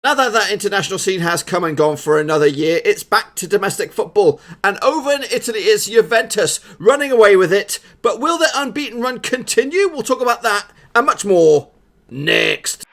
Now that that international scene has come and gone for another year, it's back to domestic football. And over in Italy is Juventus running away with it. But will their unbeaten run continue? We'll talk about that and much more next.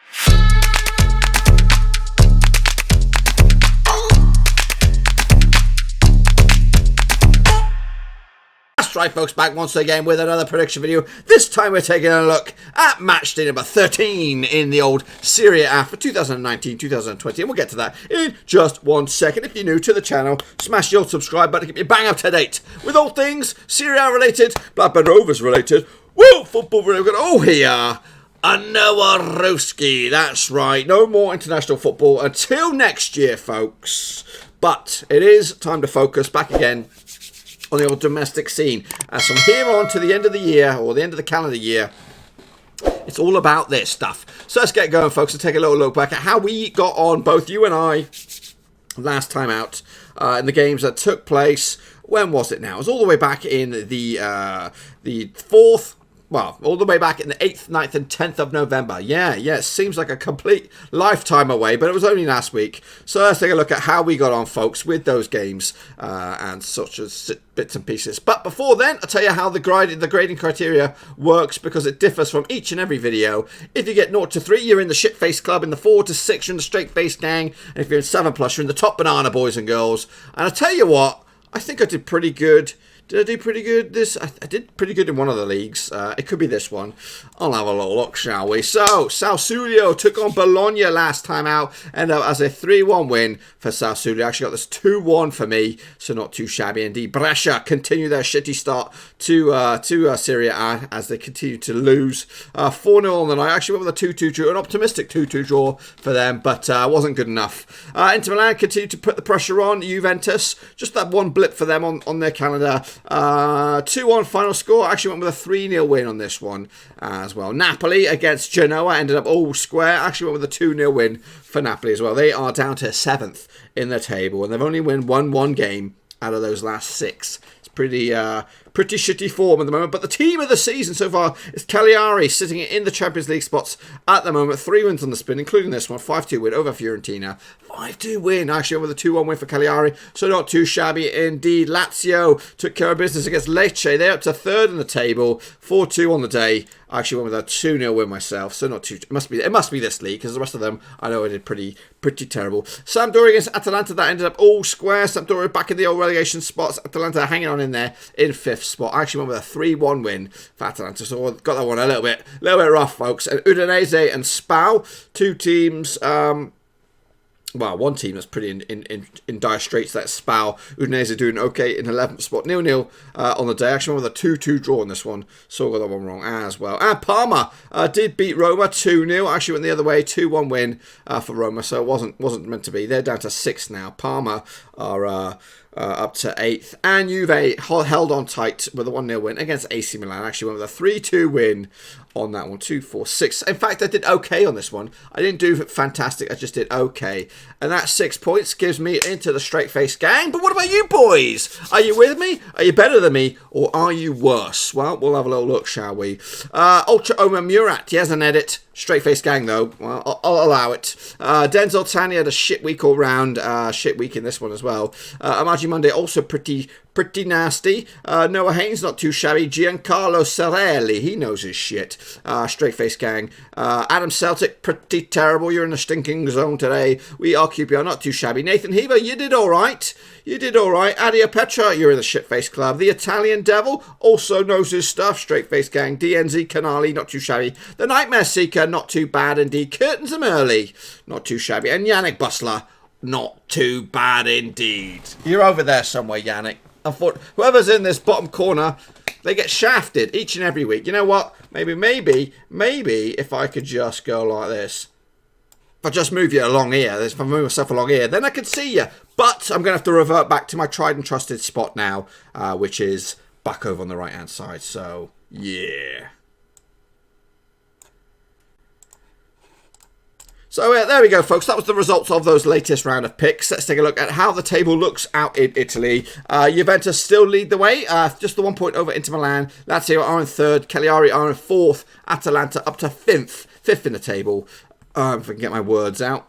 That's right, folks, back once again with another prediction video. This time we're taking a look at matchday number 13 in the old Serie A for 2019-2020, and we'll get to that in just 1 second. If you're new to the channel, smash the old subscribe button to keep you bang up to date with all things Serie A related, Blackburn Rovers related, world football related. Oh, here, a Noah Roski. That's right, no more international football until next year, folks. But it is time to focus back again on the old domestic scene. As from here on to the end of the year, or the end of the calendar year, it's all about this stuff. So let's get going, folks, and take a little look back at how we got on, both you and I, last time out, in the games that took place. When was it now? It was all the way back in the 4th, well, all the way back in the 8th, 9th, and 10th of November. Yeah, it seems like a complete lifetime away, but it was only last week. So let's take a look at how we got on, folks, with those games and such as bits and pieces. But before then, I'll tell you how the grading criteria works, because it differs from each and every video. If you get 0 to 3, you're in the shit-face club. In the 4 to 6, you're in the straight-face gang. And if you're in 7+, you're in the top banana, boys and girls. And I'll tell you what, I think I did pretty good. Did I do pretty good this? I did pretty good in one of the leagues. It could be this one. I'll have a little look, shall we? So, Sassuolo took on Bologna last time out, ended up as a 3-1 win for Sassuolo. Actually got this 2-1 for me, so not too shabby indeed. Brescia continue their shitty start to Serie A as they continue to lose. 4-0 on the night. Actually went with a 2-2 draw, an optimistic 2-2 draw for them, but wasn't good enough. Inter Milan continued to put the pressure on Juventus. Just that one blip for them on their calendar. 2-1 final score. Actually went with a 3-0 win on this one as well. Napoli against Genoa ended up all square. Actually went with a 2-0 win for Napoli as well. They are down to 7th in the table, and they've only won one game out of those last 6. It's pretty shitty form at the moment. But the team of the season so far is Cagliari, sitting in the Champions League spots at the moment. 3 wins on the spin, including this one. 5-2 win over Fiorentina. 5-2 win, actually, with a 2-1 win for Cagliari. So not too shabby indeed. Lazio took care of business against Lecce. They're up to 3rd in the table. 4-2 on the day. I actually went with a 2-0 win myself, so not too. It must be this league, because the rest of them I know I did pretty terrible. Sampdoria against Atalanta, that ended up all square. Sampdoria back in the old relegation spots. Atalanta hanging on in there in 5th spot. I actually went with a 3-1 win for Atalanta, so got that one a little bit rough, folks. And Udinese and SPAL, 2 teams. Well, one team that's pretty in dire straits. That's SPAL. Udinese doing okay in 11th spot. 0-0 on the day. Actually went with a 2-2 draw on this one. So I got that one wrong as well. And Parma did beat Roma 2-0. Actually went the other way. 2-1 win for Roma. So it wasn't meant to be. They're down to 6th now. Parma are up to 8th. And Juve held on tight with a 1-0 win against AC Milan. Actually went with a 3-2 win on that one. 2, 4, 6. In fact, I did okay on this one. I didn't do fantastic. I just did okay. And that 6 points gives me into the straight face gang. But what about you boys? Are you with me? Are you better than me? Or are you worse? Well, we'll have a little look, shall we? Ultra Omar Murat. He has an edit. Straight face gang, though. Well, I'll allow it. Denzel Tani had a shit week all round. Shit week in this one as well. Amaji Monday also pretty nasty. Noah Haynes, not too shabby. Giancarlo Sarelli, he knows his shit. Straight face gang. Adam Celtic, pretty terrible. You're in the stinking zone today. We are QPR, not too shabby. Nathan Heber, you did all right. Adia Petra, you're in the shit face club. The Italian Devil also knows his stuff. Straight face gang. DNZ Canali, not too shabby. The Nightmare Seeker, not too bad indeed. Curtains and Early, not too shabby. And Yannick Bustler, not too bad indeed. You're over there somewhere, Yannick. I thought whoever's in this bottom corner, they get shafted each and every week. You know what? Maybe if I could just go like this. If I just move you along here, if I move myself along here, then I could see you. But I'm going to have to revert back to my tried and trusted spot now, which is back over on the right-hand side. So, yeah. So there we go, folks. That was the results of those latest round of picks. Let's take a look at how the table looks out in Italy. Juventus still lead the way. Just the 1 point over Inter Milan. Lazio are in 3rd. Cagliari are in 4th. Atalanta up to 5th in the table. If I can get my words out.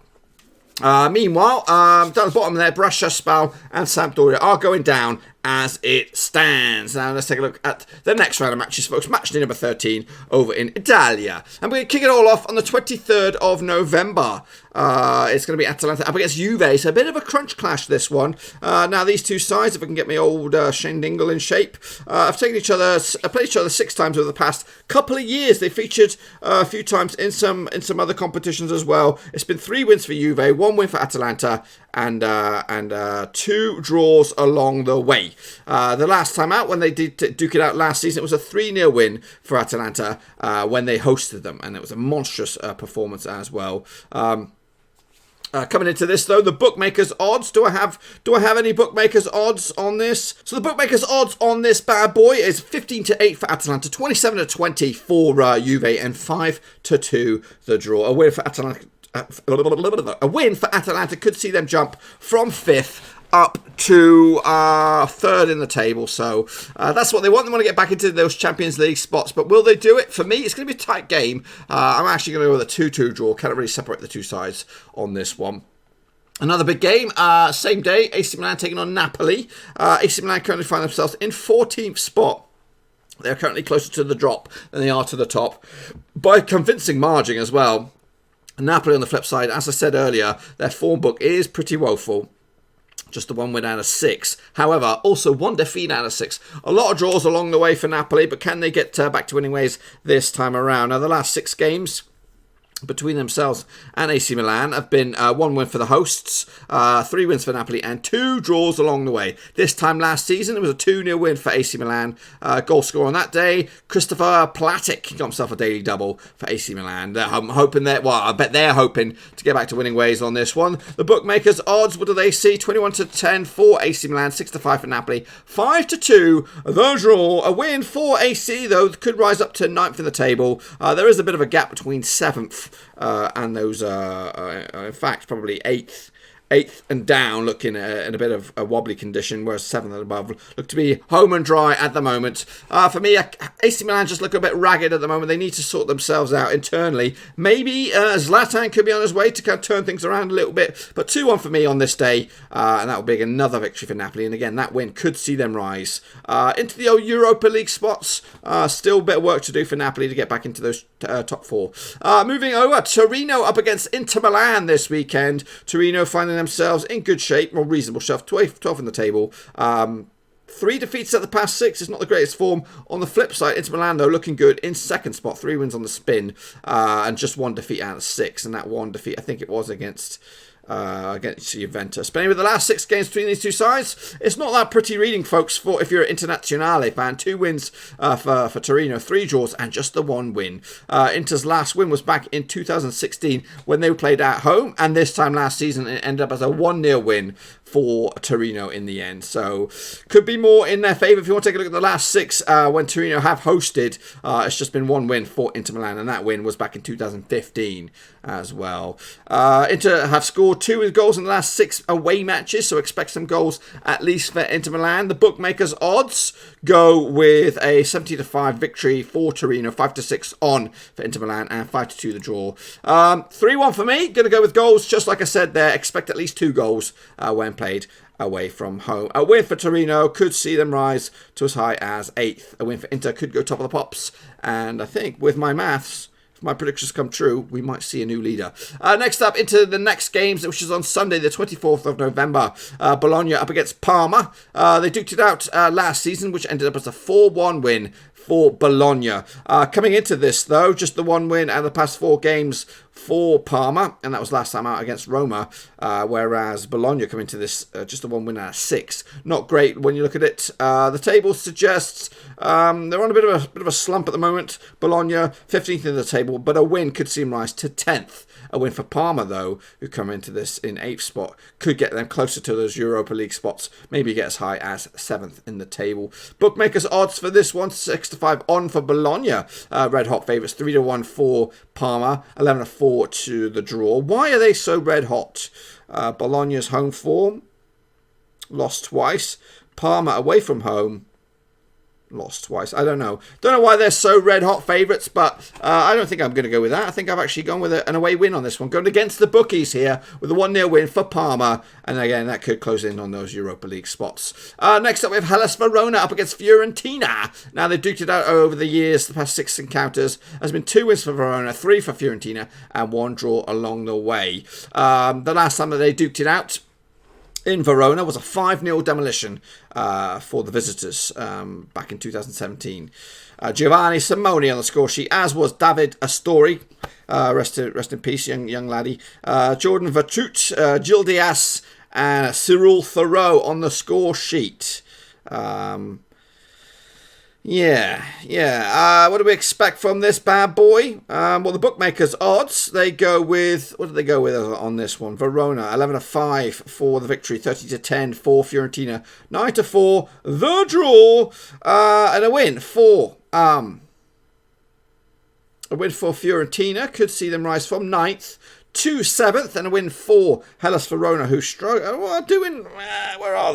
Meanwhile, down the bottom there, Brescia, SPAL, and Sampdoria are going down as it stands. Now let's take a look at the next round of matches, folks. Match day number 13 over in Italia. And we're going to kick it all off on the 23rd of November. It's going to be Atalanta up against Juve. So a bit of a crunch clash, this one. Now these two sides, if I can get my old Shane Dingle in shape, have played each other 6 times over the past couple of years. They featured a few times in some other competitions as well. It's been 3 wins for Juve, 1 win for Atalanta, and 2 draws along the way. The last time out, when they did duke it out last season, it was a 3-0 win for Atalanta when they hosted them, and it was a monstrous performance as well. Coming into this though, the bookmakers odds. Do I have any bookmakers odds on this? So the bookmakers odds on this bad boy is 15-8 for Atalanta, 27-20 for Juve, and 5-2 the draw. A win for Atalanta could see them jump from 5th up to 3rd in the table. So that's what they want. They want to get back into those Champions League spots. But will they do it? For me, it's going to be a tight game. I'm actually going to go with a 2-2 draw. Can't really separate the two sides on this one. Another big game, same day, AC Milan taking on Napoli. AC Milan currently find themselves in 14th spot. They're currently closer to the drop than they are to the top, by a convincing margin as well. Napoli on the flip side, as I said earlier, their form book is pretty woeful. Just the 1 win out of 6. However, also 1 defeat out of 6. A lot of draws along the way for Napoli, but can they get back to winning ways this time around? Now, the last 6 games between themselves and AC Milan have been 1 win for the hosts, 3 wins for Napoli, and 2 draws along the way. This time last season, it was a 2-0 win for AC Milan. Goal scorer on that day, Christopher Platic got himself a daily double for AC Milan. I'm hoping that, well, I bet they're hoping to get back to winning ways on this one. The bookmakers odds, what do they see? 21-10 for AC Milan, 6-5 for Napoli, 5-2 the draw. A win for AC, though, could rise up to 9th in the table. There is a bit of a gap between 7th and those in fact probably 8th and down, looking in a bit of a wobbly condition, whereas 7th and above look to be home and dry at the moment. For me, AC Milan just look a bit ragged at the moment. They need to sort themselves out internally. Maybe Zlatan could be on his way to kind of turn things around a little bit, but 2-1 for me on this day, and that will be another victory for Napoli, and again, that win could see them rise into the old Europa League spots. Still a bit of work to do for Napoli to get back into those top 4. Moving over, Torino up against Inter Milan this weekend. Torino finding themselves in good shape, more reasonable shelf, 12 in the table. 3 defeats at the past 6 is not the greatest form. On the flip side, Inter Milan, though, looking good in 2nd spot, 3 wins on the spin, and just 1 defeat out of 6. And that 1 defeat, I think it was against Juventus. But anyway, the last 6 games between these two sides, it's not that pretty reading, folks, for if you're an Internazionale fan. 2 wins for Torino, 3 draws, and just the 1 win. Inter's last win was back in 2016 when they played at home, and this time last season it ended up as a 1-0 win for Torino in the end. So could be more in their favour. If you want to take a look at the last 6 when Torino have hosted, it's just been 1 win for Inter Milan, and that win was back in 2015 as well. Inter have scored 2 goals in the last 6 away matches, so expect some goals at least for Inter Milan. The bookmakers odds go with a 70-5 victory for Torino, 5-6 on for Inter Milan, and 5-2 the draw. 3-1 for me. Going to go with goals, just like I said there. Expect at least 2 goals when played away from home. A win for Torino could see them rise to as high as 8th. A win for Inter could go top of the pops. And I think with my maths, if my predictions come true, we might see a new leader. Next up, into the next games, which is on Sunday, the 24th of November. Bologna up against Parma. They duked it out last season, which ended up as a 4-1 win for Bologna. Coming into this, though, just the 1 win out of the past 4 games for Parma, and that was last time out against Roma, whereas Bologna come into this just a 1 win out of 6. Not great when you look at it. The table suggests they're on a bit of a slump at the moment. Bologna 15th in the table, but a win could see them rise to 10th. A win for Parma, though, who come into this in 8th spot, could get them closer to those Europa League spots, maybe get as high as 7th in the table. Bookmakers odds for this one, 6-5 on for Bologna. Red hot favourites, 3-1 for Parma, 11-4 to the draw. Why are they so red hot? Bologna's home form, lost twice. Parma away from home, lost twice. I don't know. Don't know why they're so red-hot favourites, but I don't think I'm going to go with that. I think I've actually gone with an away win on this one. Going against the bookies here with a 1-0 win for Parma. And again, that could close in on those Europa League spots. Next up, we have Hellas Verona up against Fiorentina. Now, they've duked it out over the years. The past 6 encounters. There's been 2 wins for Verona, 3 for Fiorentina, and 1 draw along the way. The last time that they duked it out in Verona was a 5-0 demolition for the visitors back in 2017. Giovanni Simoni on the score sheet, as was David Astori. Rest in peace, young laddie. Jordan Vertut, Gil Diaz, and Cyril Thoreau on the score sheet. What do we expect from this bad boy? Well, the bookmakers' odds, they go with, what did they go with on this one? Verona, 11-5 for the victory, 30-10 for Fiorentina, 9-4 the draw, and a win for Fiorentina could see them rise from 9th to 7th, and a win for Hellas Verona, who where are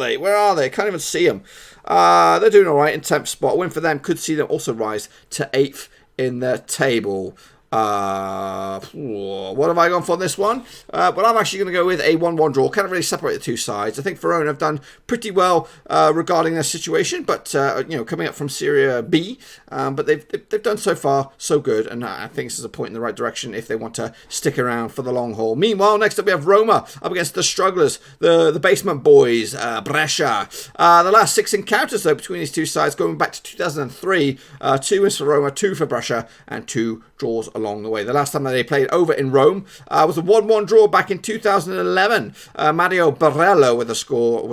they? Can't even see them. They're doing all right in 10th spot. A win for them could see them also rise to 8th in the table. What have I gone for this one? Well, I'm actually going to go with a 1-1 draw. Can't really separate the two sides. I think Verona have done pretty well regarding their situation, but coming up from Serie B, but they've done so far so good, and I think this is a point in the right direction if they want to stick around for the long haul. Meanwhile, next up we have Roma up against the strugglers, the basement boys, Brescia. The last 6 encounters though between these two sides going back to 2003, 2 wins for Roma, 2 for Brescia, and 2 draws along the way. The last time that they played over in Rome was a 1-1 draw back in 2011. Mario Barello was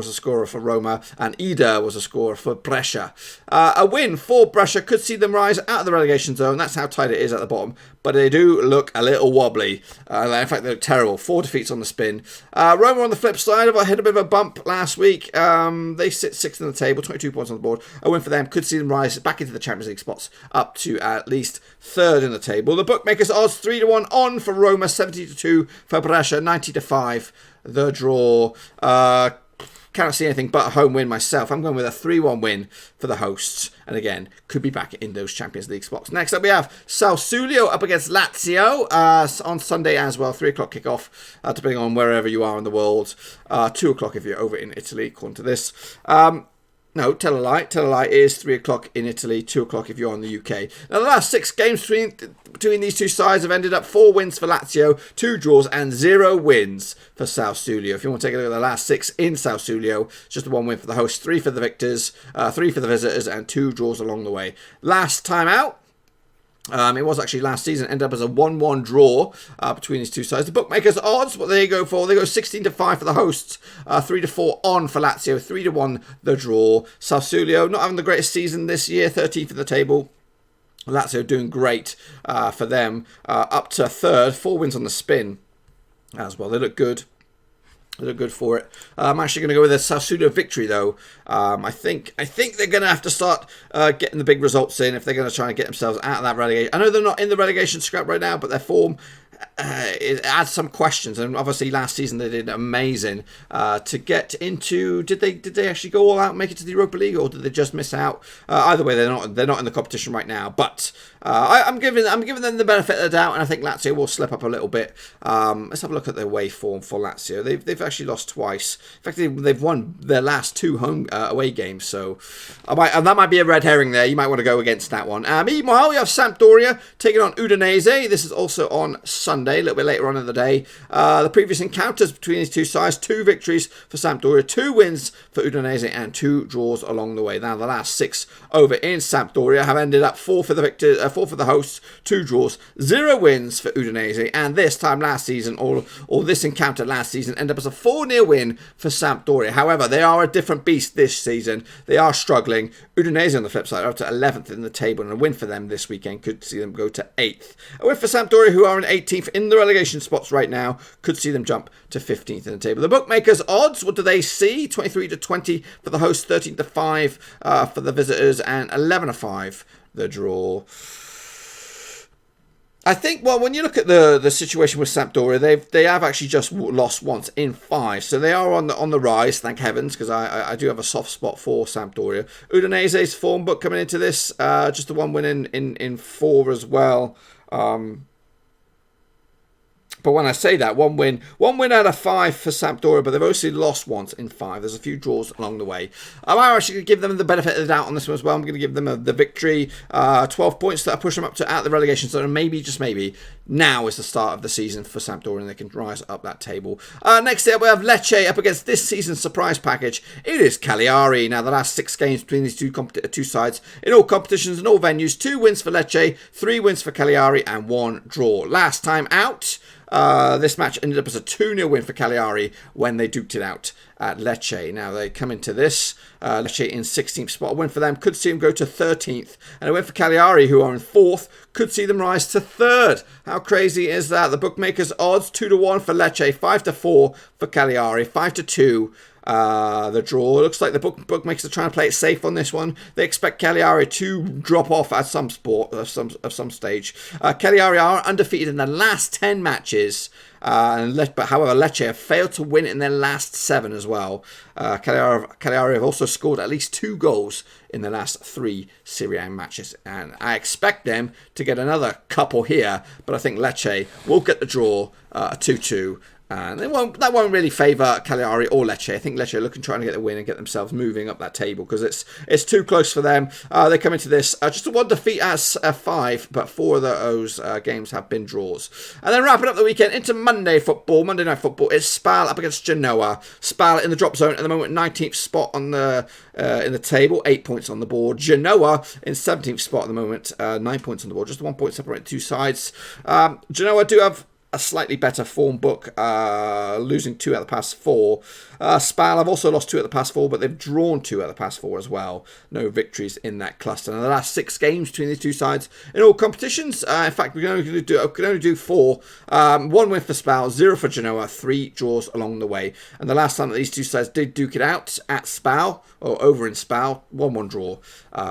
a scorer for Roma, and Ida was a scorer for Brescia. A win for Brescia could see them rise out of the relegation zone. That's how tight it is at the bottom, but they do look a little wobbly. In fact, they look terrible. 4 defeats on the spin. Roma on the flip side have hit a bit of a bump last week. They sit 6th in the table, 22 points on the board. A win for them could see them rise back into the Champions League spots, up to at least 3rd in the table. The bookmakers odds 3-1 on for Roma, 70-2 for Brescia, 90-5 the draw. Cannot see anything but a home win myself. I'm going with a 3-1 win for the hosts, and again could be back in those Champions League spots. Next up we have Sassuolo up against Lazio on Sunday as well. 3 o'clock kickoff, depending on wherever you are in the world. 2 o'clock if you're over in Italy, according to this. No, tell a lie. Tell a lie. It is 3 o'clock in Italy, 2 o'clock if you're on the UK. Now, the last 6 games between these two sides have ended up 4 wins for Lazio, 2 draws, and 0 wins for Sassuolo. If you want to take a look at the last 6 in Sassuolo, just the 1 win for the hosts, 3 for the victors, 3 for the visitors, and 2 draws along the way. Last time out, it was actually last season, ended up as a 1-1 draw between these two sides. The bookmakers' odds, what they go for? They go 16-5 for the hosts, 3-4 on for Lazio, 3-1 the draw. Sassuolo not having the greatest season this year, 13th in the table. Lazio doing great for them, up to 3rd, 4 wins on the spin as well. They look good. They look good for it. I'm actually going to go with a Sassuolo victory, though. I think they're going to have to start getting the big results in if they're going to try and get themselves out of that relegation. I know they're not in the relegation scrap right now, but their form it adds some questions. And obviously, last season they did amazing to get into. Did they actually go all out and make it to the Europa League, or did they just miss out? Either way, they're not in the competition right now. But I'm giving them the benefit of the doubt, and I think Lazio will slip up a little bit. Let's have a look at their away form for Lazio. They've actually lost twice. In fact, they've won their last 2 home away games. So that might be a red herring there. You might want to go against that one. Meanwhile, we have Sampdoria taking on Udinese. This is also on Sunday, a little bit later on in the day. The previous encounters between these two sides, 2 victories for Sampdoria, 2 wins for Udinese, and 2 draws along the way. Now, the last 6 over in Sampdoria have ended up 4 for the hosts, 2 draws, 0 wins for Udinese, and this time last season, or this encounter last season, ended up as a 4-0 win for Sampdoria. However, they are a different beast this season. They are struggling. Udinese, on the flip side, are up to 11th in the table, and a win for them this weekend could see them go to 8th. A win for Sampdoria, who are in 18th in the relegation spots right now, could see them jump to 15th in the table. The bookmakers' odds, what do they see? 23-20 for the hosts, 13-5 for the visitors, and 11-5 the draw. I think, well, when you look at the situation with Sampdoria, they have actually just lost once in 5, so they are on the rise, thank heavens, because I do have a soft spot for Sampdoria. Udinese's form book coming into this, just the one win in 4 as well. But when I say that, one win out of 5 for Sampdoria, but they've also lost once in 5. There's a few draws along the way. I'm actually going to give them the benefit of the doubt on this one as well. I'm going to give them the victory. 12 points that push them up to out the relegation zone. And maybe, just maybe, now is the start of the season for Sampdoria and they can rise up that table. Next up, we have Lecce up against this season's surprise package. It is Cagliari. Now, the last 6 games between these two sides in all competitions and all venues. 2 wins for Lecce, 3 wins for Cagliari, and 1 draw. Last time out, this match ended up as a 2-0 win for Cagliari when they duked it out at Lecce. Now they come into this, Lecce in 16th spot. A win for them could see them go to 13th. And a win for Cagliari, who are in 4th, could see them rise to 3rd. How crazy is that? The bookmakers' odds 2-1 for Lecce, 5-4 for Cagliari, 5-2. The draw. Looks like the bookmakers are trying to play it safe on this one. They expect Cagliari to drop off at some stage. Cagliari are undefeated in the last 10 matches. But however, Lecce have failed to win in their last 7 as well. Cagliari have also scored at least 2 goals in the last 3 Serie A matches. And I expect them to get another couple here. But I think Lecce will get the draw, a 2-2. And that won't really favour Cagliari or Lecce. I think Lecce are trying to get the win and get themselves moving up that table because it's too close for them. They come into this just a 1 defeat as 5, but 4 of those games have been draws. And then wrapping up the weekend into Monday Night Football, it's SPAL up against Genoa. SPAL in the drop zone at the moment, 19th spot on the in the table, 8 points on the board. Genoa in 17th spot at the moment, 9 points on the board, just 1 point separating 2 sides. Genoa do have a slightly better form book, losing 2 out of the past 4. SPAL have also lost 2 out of the past 4, but they've drawn 2 out of the past 4 as well. No victories in that cluster. And the last 6 games between these two sides in all competitions, in fact, we can only do 4. 1 win for SPAL, 0 for Genoa, 3 draws along the way. And the last time that these two sides did duke it out at SPAL, or over in SPAL, 1-1 draw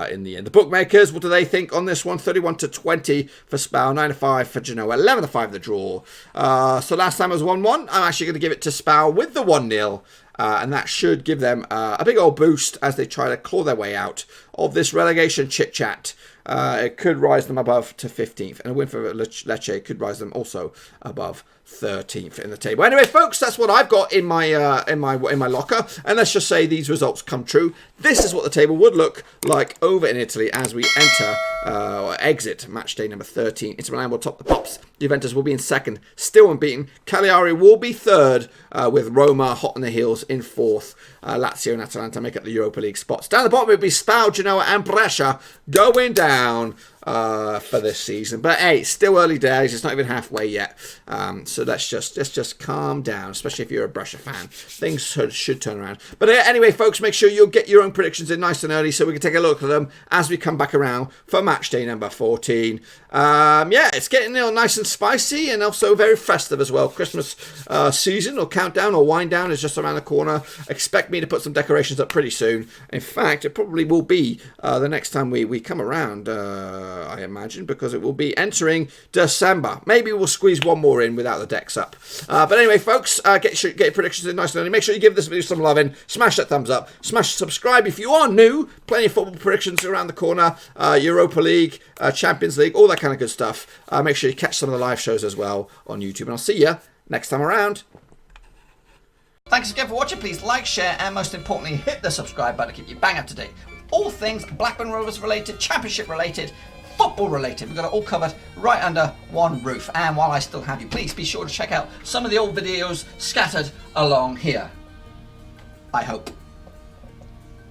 in the end. The bookmakers, what do they think on this one? 31-20 for SPAL, 9-5 for Genoa, 11-5 the draw. So last time it was 1-1. I'm actually going to give it to SPAL with the 1-0. And that should give them a big old boost as they try to claw their way out of this relegation chit-chat. It could rise them above to 15th. And a win for Lecce could rise them also above 13th in the table. Anyway, folks, that's what I've got in my locker. And let's just say these results come true. This is what the table would look like over in Italy as we enter or exit match day number 13. Inter Milan will top the pops. Juventus will be in 2nd, still unbeaten. Cagliari will be 3rd, with Roma hot on the heels in 4th. Lazio and Atalanta make up the Europa League spots. Down the bottom will be SPAL, Genoa and Brescia going down for this season. But hey, it's still early days. It's not even halfway yet. So let's just calm down, especially if you're a Brescia fan. Things should turn around. But anyway, folks, make sure you'll get your own predictions in nice and early so we can take a look at them as we come back around for match day number 14. Yeah, it's getting nice and spicy and also very festive as well. Christmas season or countdown or wind down is just around the corner. Expect me to put some decorations up pretty soon. In fact, it probably will be the next time we come around, I imagine, because it will be entering December. Maybe we'll squeeze one more in without the decks up. But anyway, folks, get your predictions in nice and early. Make sure you give this video some love in. Smash that thumbs up. Smash subscribe if you are new. Plenty of football predictions around the corner. Europa League, Champions League, all that kind of good stuff. Make sure you catch some of the live shows as well on YouTube. And I'll see you next time around. Thanks again for watching. Please like, share, and most importantly, hit the subscribe button to keep you bang up to date. All things Blackburn Rovers related, Championship related, football related. We've got it all covered right under one roof. And while I still have you, please be sure to check out some of the old videos scattered along here. I hope.